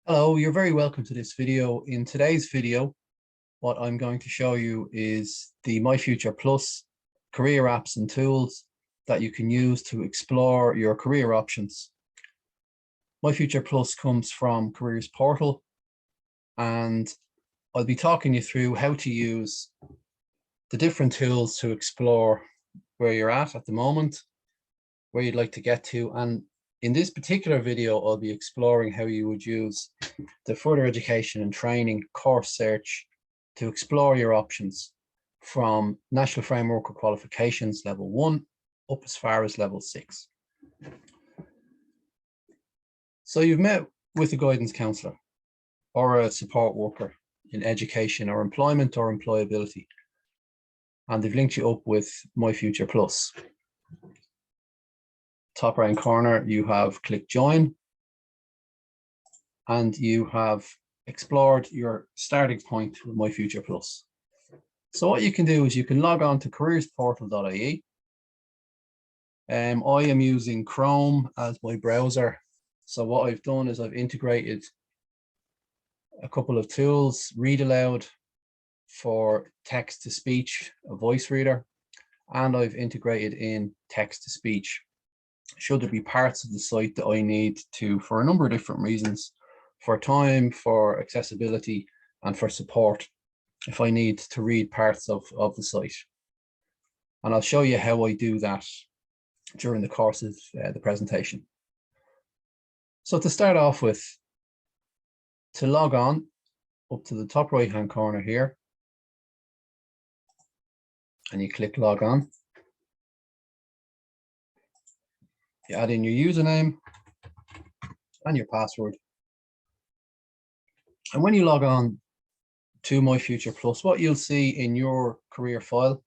Hello, you're very welcome to this video. In today's video, what I'm going to show you is the MyFuture Plus career apps and tools that you can use to explore your career options. MyFuture Plus comes from Careersportal, and I'll be talking you through how to use the different tools to explore where you're at the moment, where you'd like to get to, and in this particular video, I'll be exploring how you would use the further education and training course search to explore your options from National Framework of Qualifications Level 1 up as far as Level 6. So you've met with a guidance counsellor or a support worker in education or employment or employability, and they've linked you up with MyFuture Plus. Top right corner, you have click join, and you have explored your starting point with MyFuture Plus. So what you can do is you can log on to Careersportal.ie. I am using Chrome as my browser. So what I've done is I've integrated a couple of tools, Read Aloud for text to speech, a voice reader, and I've integrated in text to speech. Should there be parts of the site that I need to, for a number of different reasons, for time, for accessibility, and for support, if I need to read parts of the site. And I'll show you how I do that during the course of the presentation. So to start off with, to log on, up to the top right hand corner here, and you click log on. You add in your username and your password. And when you log on to MyFuture Plus, what you'll see in your career file,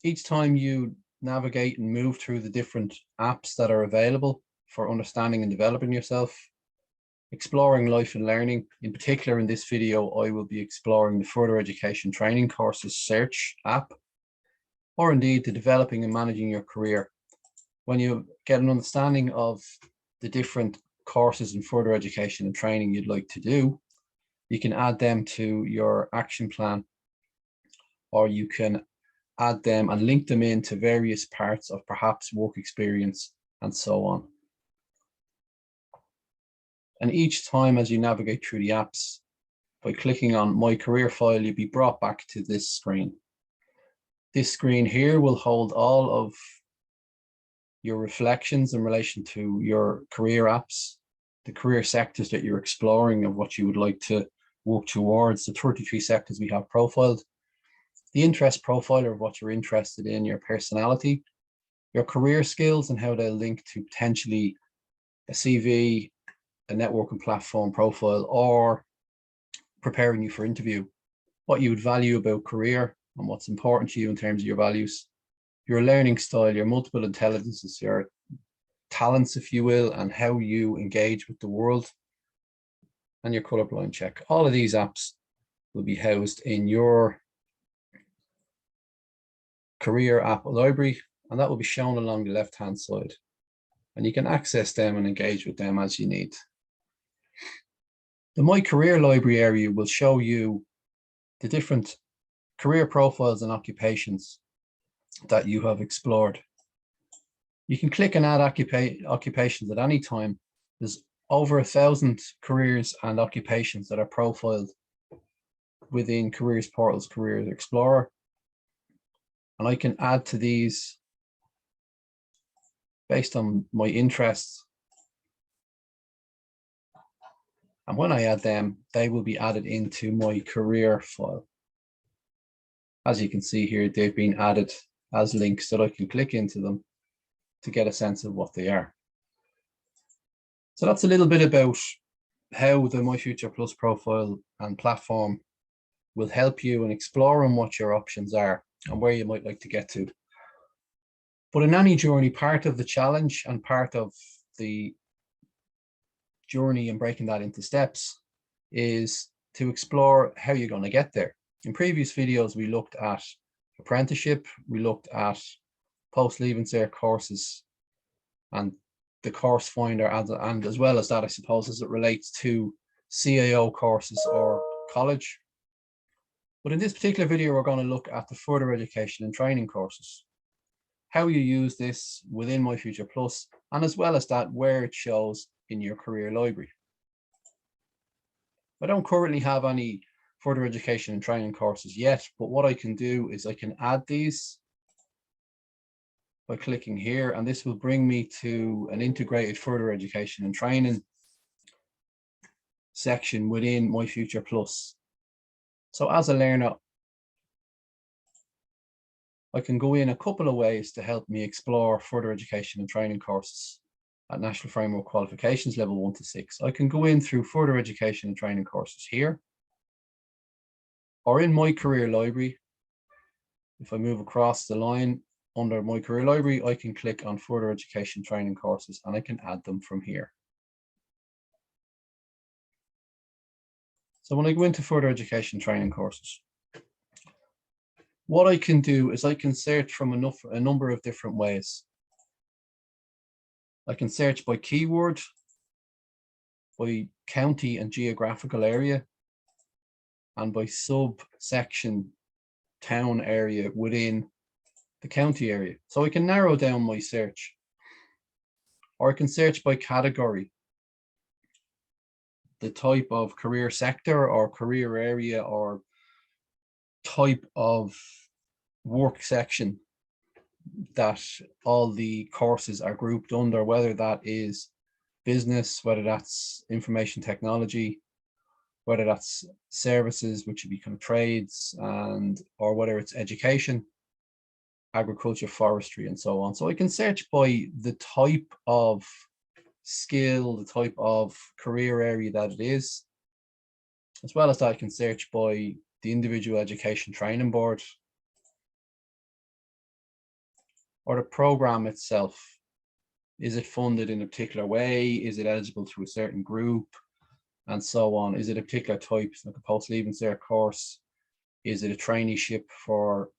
each time you navigate and move through the different apps that are available for understanding and developing yourself, exploring life and learning. In particular, in this video, I will be exploring the further education training courses search app, or indeed the developing and managing your career. When you get an understanding of the different courses in further education and training you'd like to do, you can add them to your action plan, or you can add them and link them into various parts of perhaps work experience and so on. And each time as you navigate through the apps, by clicking on My Career File, you'll be brought back to this screen. This screen here will hold all of your reflections in relation to your career apps, the career sectors that you're exploring of what you would like to work towards, the 33 sectors we have profiled, the interest profiler of what you're interested in, your personality, your career skills and how they'll link to potentially a CV, a networking platform profile, or preparing you for interview, what you would value about career and what's important to you in terms of your values, your learning style, your multiple intelligences, your talents, if you will, and how you engage with the world, and your colorblind check. All of these apps will be housed in your career app library, and that will be shown along the left-hand side. And you can access them and engage with them as you need. The My Career Library area will show you the different career profiles and occupations that you have explored. You can click and add occupations at any time. There's over 1,000 careers and occupations that are profiled within Careersportal's Career Explorer. And I can add to these based on my interests. And when I add them, they will be added into my career file. As you can see here, they've been added as links that I can click into them to get a sense of what they are. So that's a little bit about how the MyFuture Plus profile and platform will help you in exploring what your options are and where you might like to get to. But in any journey, part of the challenge and part of the journey and breaking that into steps is to explore how you're going to get there. In previous videos, we looked at apprenticeship, we looked at post-leaving cert courses and the course finder, and as well as that, I suppose, as it relates to CAO courses or college. But in this particular video, we're going to look at the further education and training courses, how you use this within MyFuture Plus, and as well as that, where it shows in your career library. I don't currently have any further education and training courses yet, but what I can do is I can add these by clicking here, and this will bring me to an integrated further education and training section within MyFuture Plus. So as a learner, I can go in a couple of ways to help me explore further education and training courses at National Framework Qualifications Level 1 to 6. I can go in through further education and training courses here, or in my career library. If I move across the line under my career library, I can click on further education training courses and I can add them from here. So when I go into further education training courses, what I can do is I can search from a number of different ways. I can search by keyword, by county and geographical area, and by subsection town area within the county area. So I can narrow down my search, or I can search by category, the type of career sector or career area or type of work section that all the courses are grouped under, whether that is business, whether that's information technology, whether that's services, which would be kind of trades, or whether it's education, agriculture, forestry, and so on. So I can search by the type of skill, the type of career area that it is. As well as that, I can search by the individual education training board or the program itself. Is it funded in a particular way? Is it eligible to a certain group? And so on. Is it a particular type, like a post-leaving cert course? Is it a traineeship for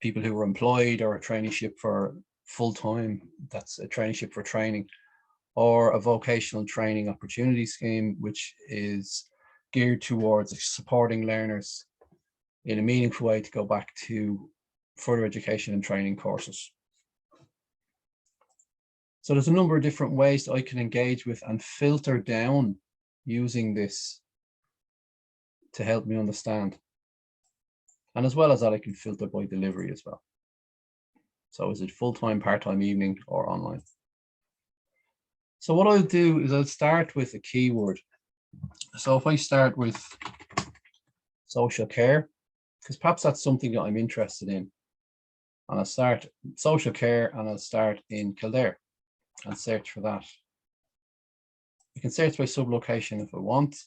people who are employed, or a traineeship for full-time? That's a traineeship for training, or a vocational training opportunity scheme, which is geared towards supporting learners in a meaningful way to go back to further education and training courses. So there's a number of different ways that I can engage with and filter down using this to help me understand. And as well as that, I can filter by delivery as well. So is it full-time, part-time, evening, or online? So what I'll do is I'll start with a keyword. So if I start with social care, because perhaps that's something that I'm interested in, and I'll start social care and I'll start in Kildare and search for that. You can search by sublocation if I want,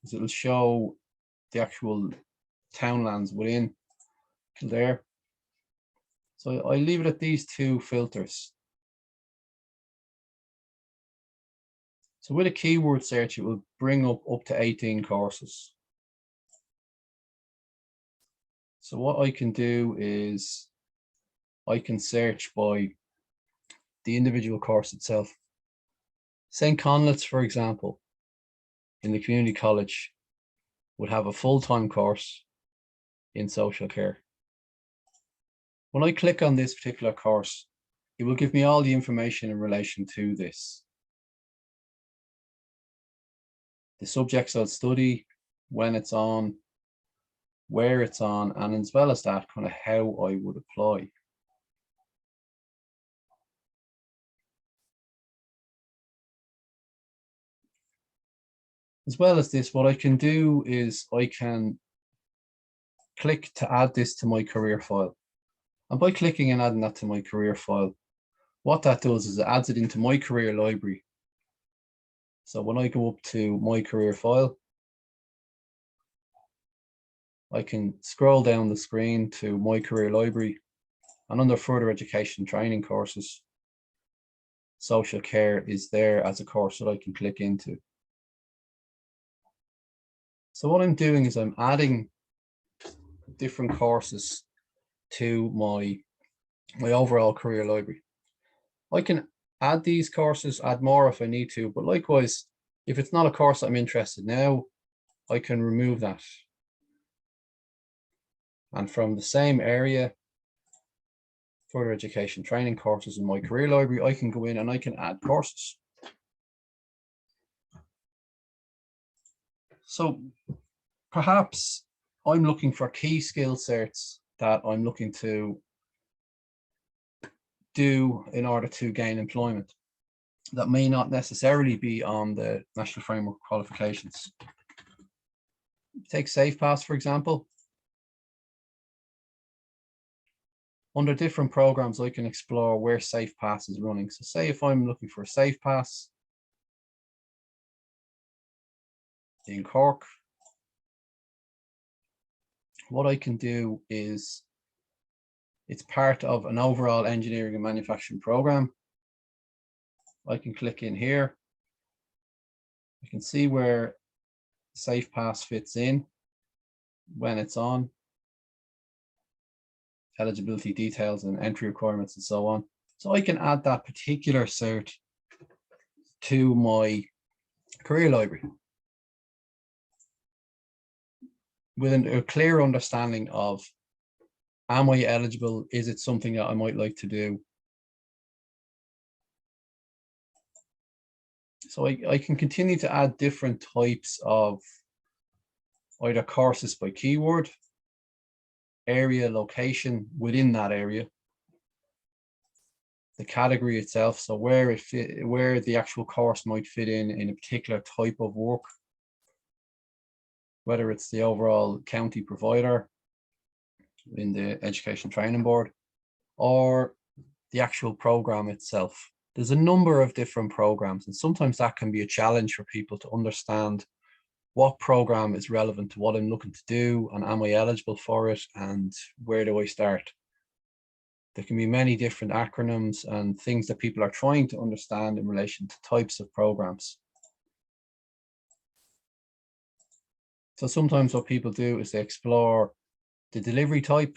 because it'll show the actual townlands within Kildare. So I leave it at these two filters. So with a keyword search, it will bring up to 18 courses. So what I can do is I can search by the individual course itself. St. Conleth's, for example, in the community college, would have a full-time course in social care. When I click on this particular course, it will give me all the information in relation to this. The subjects I'll study, when it's on, where it's on, and as well as that, kind of how I would apply. As well as this, what I can do is I can click to add this to my career file. And by clicking and adding that to my career file, what that does is it adds it into my career library. So when I go up to my career file, I can scroll down the screen to my career library, and under further education training courses, social care is there as a course that I can click into. So what I'm doing is I'm adding different courses to my overall career library. I can add these courses, add more if I need to, but likewise, if it's not a course I'm interested in now, I can remove that. And from the same area, further education training courses in my career library, I can go in and I can add courses. So perhaps I'm looking for key skill sets that I'm looking to do in order to gain employment that may not necessarily be on the National Framework qualifications. Take SafePass, for example. Under different programs, I can explore where SafePass is running. So say if I'm looking for a SafePass in Cork, what I can do is, it's part of an overall engineering and manufacturing program. I can click in here. I can see where SafePass fits in, when it's on, eligibility details and entry requirements and so on. So I can add that particular cert to my career library with a clear understanding of, am I eligible? Is it something that I might like to do? So I can continue to add different types of either courses by keyword, area, location within that area, the category itself, so where the actual course might fit in a particular type of work, whether it's the overall county provider in the Education Training Board or the actual program itself. There's a number of different programs, and sometimes that can be a challenge for people to understand what program is relevant to what I'm looking to do, and am I eligible for it, and where do I start? There can be many different acronyms and things that people are trying to understand in relation to types of programs. So sometimes what people do is they explore the delivery type.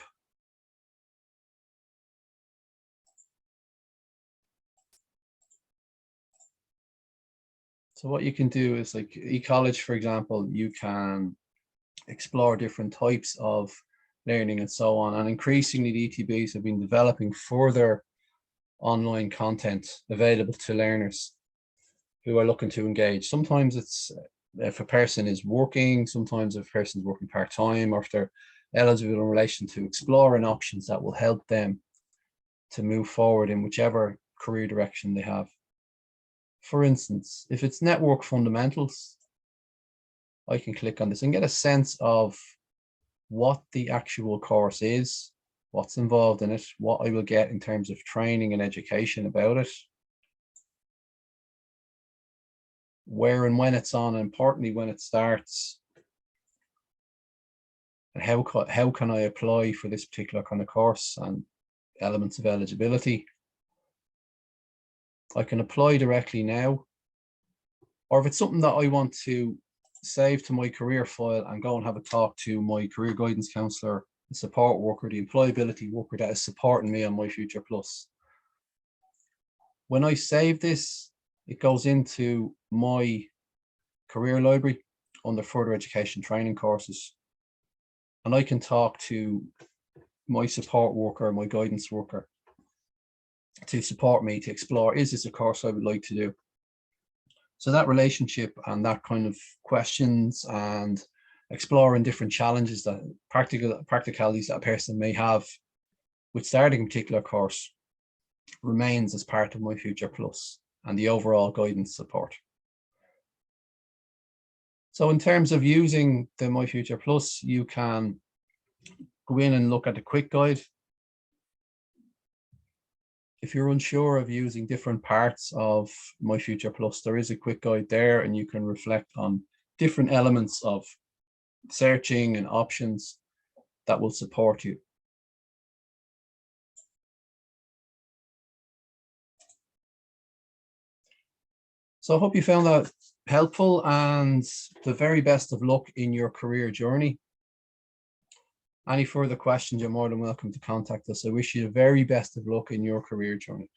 So what you can do is, like eCollege, for example, you can explore different types of learning and so on. And increasingly, the ETBs have been developing further online content available to learners who are looking to engage. Sometimes it's if a person is working, sometimes if a person is working part-time, or if they're eligible in relation to exploring options that will help them to move forward in whichever career direction they have. For instance, if it's network fundamentals, I can click on this and get a sense of what the actual course is, what's involved in it, what I will get in terms of training and education about it, where and when it's on, and importantly, when it starts, and how can I apply for this particular kind of course, and elements of eligibility. I can apply directly now, or if it's something that I want to save to my career file and go and have a talk to my career guidance counsellor, the support worker, the employability worker that is supporting me on MyFuture Plus. When I save this, it goes into my career library under further education training courses, and I can talk to my support worker, my guidance worker, to support me to explore, is this a course I would like to do? So that relationship and that kind of questions and exploring different challenges, that practicalities that a person may have with starting a particular course, remains as part of MyFuture Plus and the overall guidance support. So in terms of using the MyFuture Plus, you can go in and look at the quick guide. If you're unsure of using different parts of MyFuture Plus, there is a quick guide there, and you can reflect on different elements of searching and options that will support you. So I hope you found that helpful, and the very best of luck in your career journey. Any further questions, you're more than welcome to contact us. I wish you the very best of luck in your career journey.